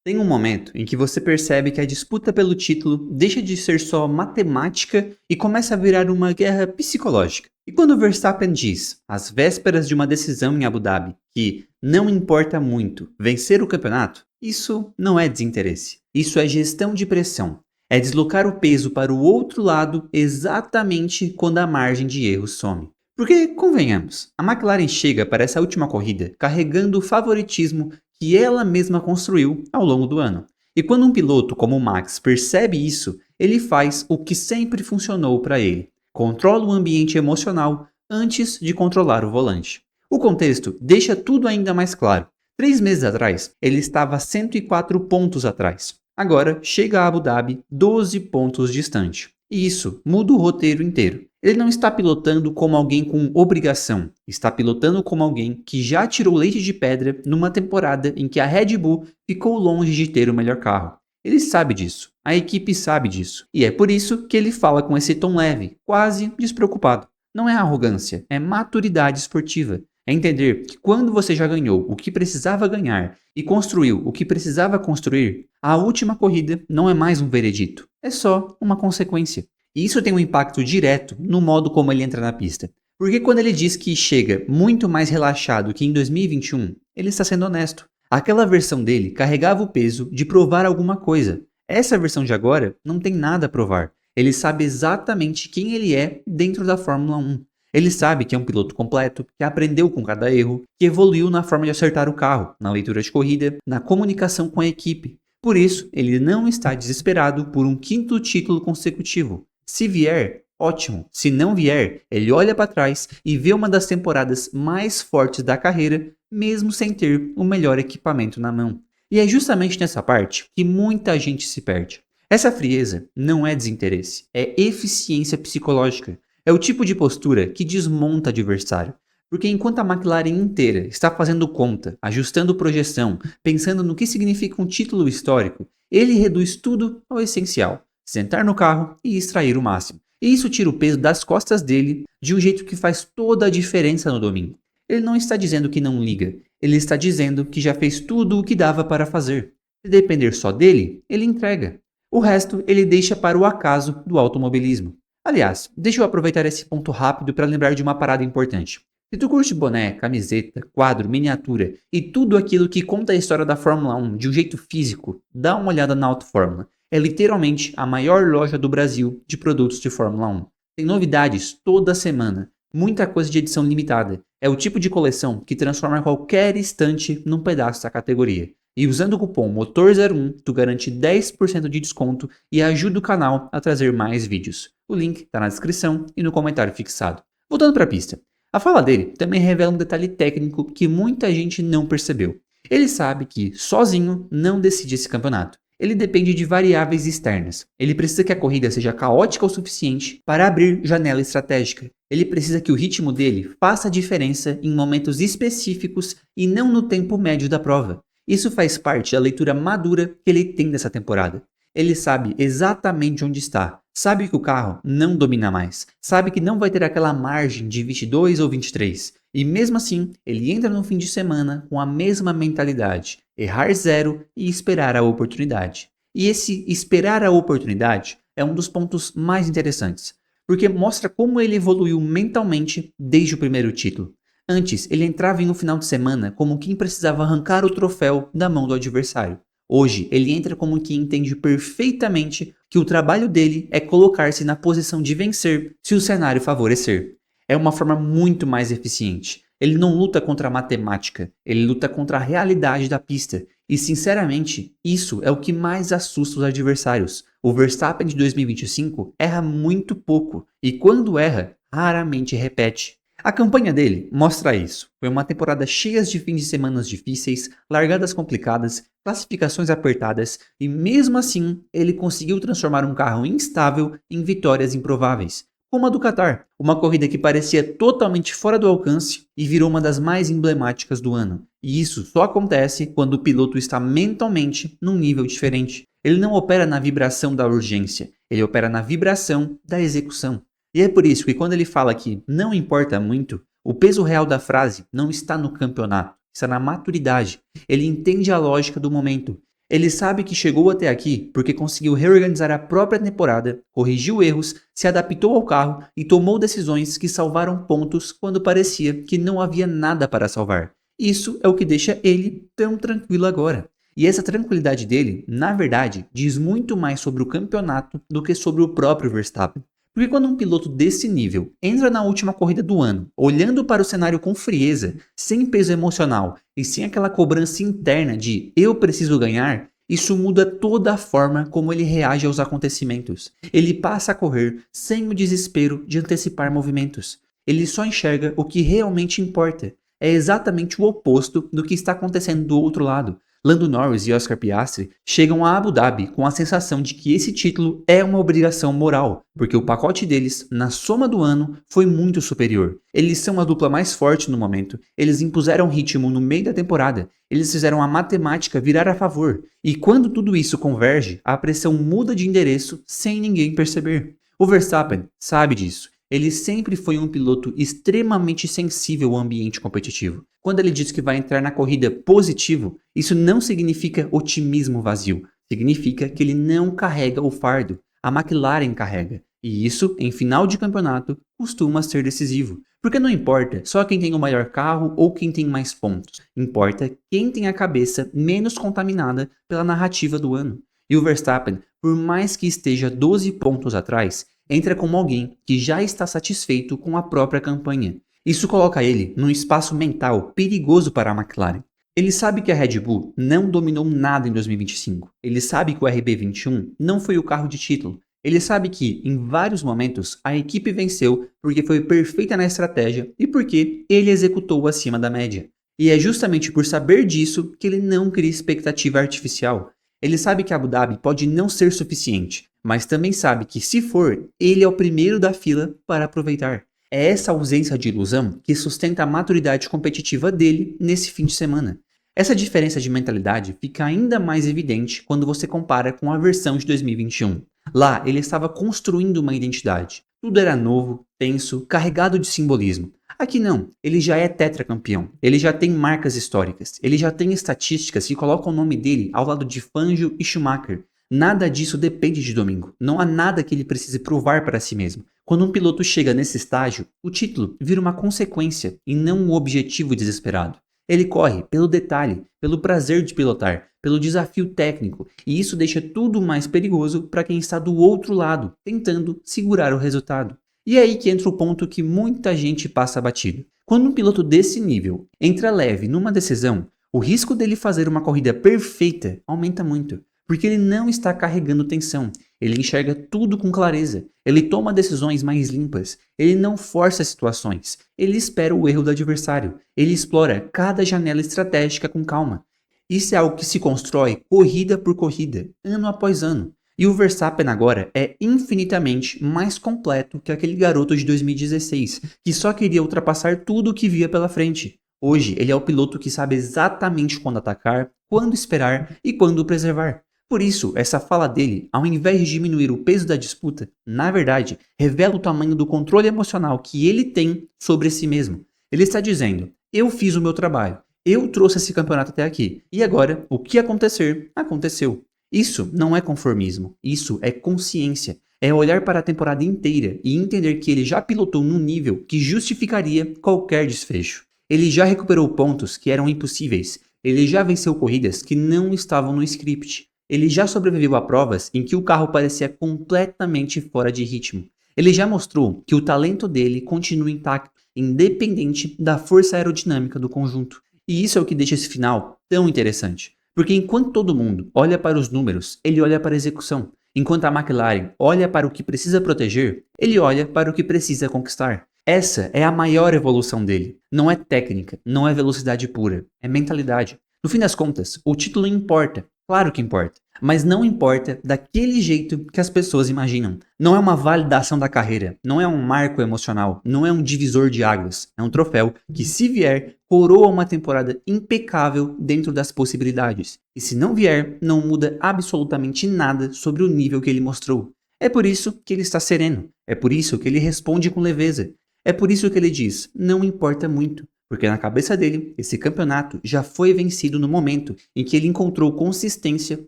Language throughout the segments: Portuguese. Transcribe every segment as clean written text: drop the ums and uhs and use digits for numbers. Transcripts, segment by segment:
Tem um momento em que você percebe que a disputa pelo título deixa de ser só matemática e começa a virar uma guerra psicológica. E quando Verstappen diz, às vésperas de uma decisão em Abu Dhabi, que não importa muito vencer o campeonato, isso não é desinteresse. Isso é gestão de pressão. É deslocar o peso para o outro lado exatamente quando a margem de erro some. Porque, convenhamos, a McLaren chega para essa última corrida carregando o favoritismo que ela mesma construiu ao longo do ano. E quando um piloto como o Max percebe isso, ele faz o que sempre funcionou para ele: controla o ambiente emocional antes de controlar o volante. O contexto deixa tudo ainda mais claro. 3 meses atrás, ele estava 104 pontos atrás. Agora chega a Abu Dhabi 12 pontos distante. E isso muda o roteiro inteiro. Ele não está pilotando como alguém com obrigação, está pilotando como alguém que já tirou leite de pedra numa temporada em que a Red Bull ficou longe de ter o melhor carro. Ele sabe disso, a equipe sabe disso, e é por isso que ele fala com esse tom leve, quase despreocupado. Não é arrogância, é maturidade esportiva. É entender que quando você já ganhou o que precisava ganhar e construiu o que precisava construir, a última corrida não é mais um veredito, é só uma consequência. E isso tem um impacto direto no modo como ele entra na pista. Porque quando ele diz que chega muito mais relaxado que em 2021, ele está sendo honesto. Aquela versão dele carregava o peso de provar alguma coisa. Essa versão de agora não tem nada a provar. Ele sabe exatamente quem ele é dentro da Fórmula 1. Ele sabe que é um piloto completo, que aprendeu com cada erro, que evoluiu na forma de acertar o carro, na leitura de corrida, na comunicação com a equipe. Por isso, ele não está desesperado por um quinto título consecutivo. Se vier, ótimo. Se não vier, ele olha para trás e vê uma das temporadas mais fortes da carreira, mesmo sem ter o melhor equipamento na mão. E é justamente nessa parte que muita gente se perde. Essa frieza não é desinteresse, é eficiência psicológica. É o tipo de postura que desmonta adversário. Porque enquanto a McLaren inteira está fazendo conta, ajustando projeção, pensando no que significa um título histórico, ele reduz tudo ao essencial: sentar no carro e extrair o máximo. E isso tira o peso das costas dele de um jeito que faz toda a diferença no domingo. Ele não está dizendo que não liga, ele está dizendo que já fez tudo o que dava para fazer. Se depender só dele, ele entrega. O resto ele deixa para o acaso do automobilismo. Aliás, deixa eu aproveitar esse ponto rápido para lembrar de uma parada importante. Se tu curte boné, camiseta, quadro, miniatura e tudo aquilo que conta a história da Fórmula 1 de um jeito físico, dá uma olhada na Auto Fórmula. É literalmente a maior loja do Brasil de produtos de Fórmula 1. Tem novidades toda semana, muita coisa de edição limitada. É o tipo de coleção que transforma qualquer estante num pedaço da categoria. E usando o cupom MOTOR01, tu garante 10% de desconto e ajuda o canal a trazer mais vídeos. O link está na descrição e no comentário fixado. Voltando para a pista. A fala dele também revela um detalhe técnico que muita gente não percebeu. Ele sabe que, sozinho, não decide esse campeonato. Ele depende de variáveis externas. Ele precisa que a corrida seja caótica o suficiente para abrir janela estratégica. Ele precisa que o ritmo dele faça a diferença em momentos específicos e não no tempo médio da prova. Isso faz parte da leitura madura que ele tem dessa temporada. Ele sabe exatamente onde está, sabe que o carro não domina mais, sabe que não vai ter aquela margem de 22 ou 23. E mesmo assim, ele entra no fim de semana com a mesma mentalidade: errar zero e esperar a oportunidade. E esse esperar a oportunidade é um dos pontos mais interessantes, porque mostra como ele evoluiu mentalmente desde o primeiro título. Antes, ele entrava em um final de semana como quem precisava arrancar o troféu da mão do adversário. Hoje, ele entra como quem entende perfeitamente que o trabalho dele é colocar-se na posição de vencer se o cenário favorecer. É uma forma muito mais eficiente. Ele não luta contra a matemática, ele luta contra a realidade da pista. E sinceramente, isso é o que mais assusta os adversários. O Verstappen de 2025 erra muito pouco e quando erra, raramente repete. A campanha dele mostra isso. Foi uma temporada cheia de fins de semana difíceis, largadas complicadas, classificações apertadas e mesmo assim ele conseguiu transformar um carro instável em vitórias improváveis. Como a do Qatar, uma corrida que parecia totalmente fora do alcance e virou uma das mais emblemáticas do ano. E isso só acontece quando o piloto está mentalmente num nível diferente. Ele não opera na vibração da urgência, ele opera na vibração da execução. E é por isso que quando ele fala que não importa muito, o peso real da frase não está no campeonato, está na maturidade. Ele entende a lógica do momento. Ele sabe que chegou até aqui porque conseguiu reorganizar a própria temporada, corrigiu erros, se adaptou ao carro e tomou decisões que salvaram pontos quando parecia que não havia nada para salvar. Isso é o que deixa ele tão tranquilo agora. E essa tranquilidade dele, na verdade, diz muito mais sobre o campeonato do que sobre o próprio Verstappen. Porque quando um piloto desse nível entra na última corrida do ano, olhando para o cenário com frieza, sem peso emocional e sem aquela cobrança interna de eu preciso ganhar, isso muda toda a forma como ele reage aos acontecimentos. Ele passa a correr sem o desespero de antecipar movimentos. Ele só enxerga o que realmente importa. É exatamente o oposto do que está acontecendo do outro lado. Lando Norris e Oscar Piastri chegam a Abu Dhabi com a sensação de que esse título é uma obrigação moral, porque o pacote deles, na soma do ano, foi muito superior. Eles são a dupla mais forte no momento, eles impuseram ritmo no meio da temporada, eles fizeram a matemática virar a favor, e quando tudo isso converge, a pressão muda de endereço sem ninguém perceber. O Verstappen sabe disso. Ele sempre foi um piloto extremamente sensível ao ambiente competitivo. Quando ele diz que vai entrar na corrida positivo, isso não significa otimismo vazio. Significa que ele não carrega o fardo. A McLaren carrega. E isso, em final de campeonato, costuma ser decisivo. Porque não importa só quem tem o maior carro ou quem tem mais pontos. Importa quem tem a cabeça menos contaminada pela narrativa do ano. E o Verstappen, por mais que esteja 12 pontos atrás, entra como alguém que já está satisfeito com a própria campanha. Isso coloca ele num espaço mental perigoso para a McLaren. Ele sabe que a Red Bull não dominou nada em 2025. Ele sabe que o RB21 não foi o carro de título. Ele sabe que, em vários momentos, a equipe venceu porque foi perfeita na estratégia e porque ele executou acima da média. E é justamente por saber disso que ele não cria expectativa artificial. Ele sabe que Abu Dhabi pode não ser suficiente, mas também sabe que, se for, ele é o primeiro da fila para aproveitar. É essa ausência de ilusão que sustenta a maturidade competitiva dele nesse fim de semana. Essa diferença de mentalidade fica ainda mais evidente quando você compara com a versão de 2021. Lá, ele estava construindo uma identidade. Tudo era novo, tenso, carregado de simbolismo. Aqui não, ele já é tetracampeão, ele já tem marcas históricas, ele já tem estatísticas que colocam o nome dele ao lado de Fangio e Schumacher. Nada disso depende de domingo, não há nada que ele precise provar para si mesmo. Quando um piloto chega nesse estágio, o título vira uma consequência e não um objetivo desesperado. Ele corre pelo detalhe, pelo prazer de pilotar, pelo desafio técnico, e isso deixa tudo mais perigoso para quem está do outro lado, tentando segurar o resultado. E é aí que entra o ponto que muita gente passa batido. Quando um piloto desse nível entra leve numa decisão, o risco dele fazer uma corrida perfeita aumenta muito, porque ele não está carregando tensão, ele enxerga tudo com clareza, ele toma decisões mais limpas, ele não força situações, ele espera o erro do adversário, ele explora cada janela estratégica com calma. Isso é algo que se constrói corrida por corrida, ano após ano. E o Verstappen agora é infinitamente mais completo que aquele garoto de 2016, que só queria ultrapassar tudo o que via pela frente. Hoje, ele é o piloto que sabe exatamente quando atacar, quando esperar e quando preservar. Por isso, essa fala dele, ao invés de diminuir o peso da disputa, na verdade, revela o tamanho do controle emocional que ele tem sobre si mesmo. Ele está dizendo, eu fiz o meu trabalho, eu trouxe esse campeonato até aqui, e agora, o que acontecer, aconteceu. Isso não é conformismo, isso é consciência. É olhar para a temporada inteira e entender que ele já pilotou num nível que justificaria qualquer desfecho. Ele já recuperou pontos que eram impossíveis. Ele já venceu corridas que não estavam no script. Ele já sobreviveu a provas em que o carro parecia completamente fora de ritmo. Ele já mostrou que o talento dele continua intacto, independente da força aerodinâmica do conjunto. E isso é o que deixa esse final tão interessante. Porque enquanto todo mundo olha para os números, ele olha para a execução. Enquanto a McLaren olha para o que precisa proteger, ele olha para o que precisa conquistar. Essa é a maior evolução dele. Não é técnica, não é velocidade pura, é mentalidade. No fim das contas, o título importa, claro que importa, mas não importa daquele jeito que as pessoas imaginam. Não é uma validação da carreira, não é um marco emocional, não é um divisor de águas. É um troféu que, se vier, coroa uma temporada impecável dentro das possibilidades. E se não vier, não muda absolutamente nada sobre o nível que ele mostrou. É por isso que ele está sereno, é por isso que ele responde com leveza. É por isso que ele diz, não importa muito, Porque na cabeça dele, esse campeonato já foi vencido no momento em que ele encontrou consistência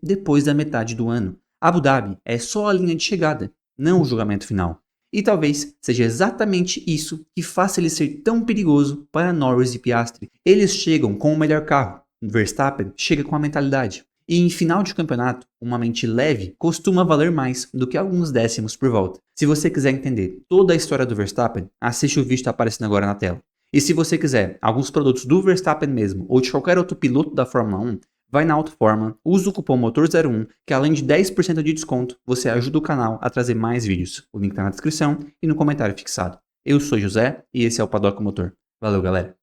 depois da metade do ano. Abu Dhabi é só a linha de chegada, não o julgamento final. E talvez seja exatamente isso que faça ele ser tão perigoso para Norris e Piastri. Eles chegam com o melhor carro, Verstappen chega com a mentalidade. E em final de campeonato, uma mente leve costuma valer mais do que alguns décimos por volta. Se você quiser entender toda a história do Verstappen, assiste o vídeo que está aparecendo agora na tela. E se você quiser alguns produtos do Verstappen mesmo ou de qualquer outro piloto da Fórmula 1, vai na Autoforma, usa o cupom MOTOR01, que além de 10% de desconto, você ajuda o canal a trazer mais vídeos. O link está na descrição e no comentário fixado. Eu sou José e esse é o Paddock Motor. Valeu, galera!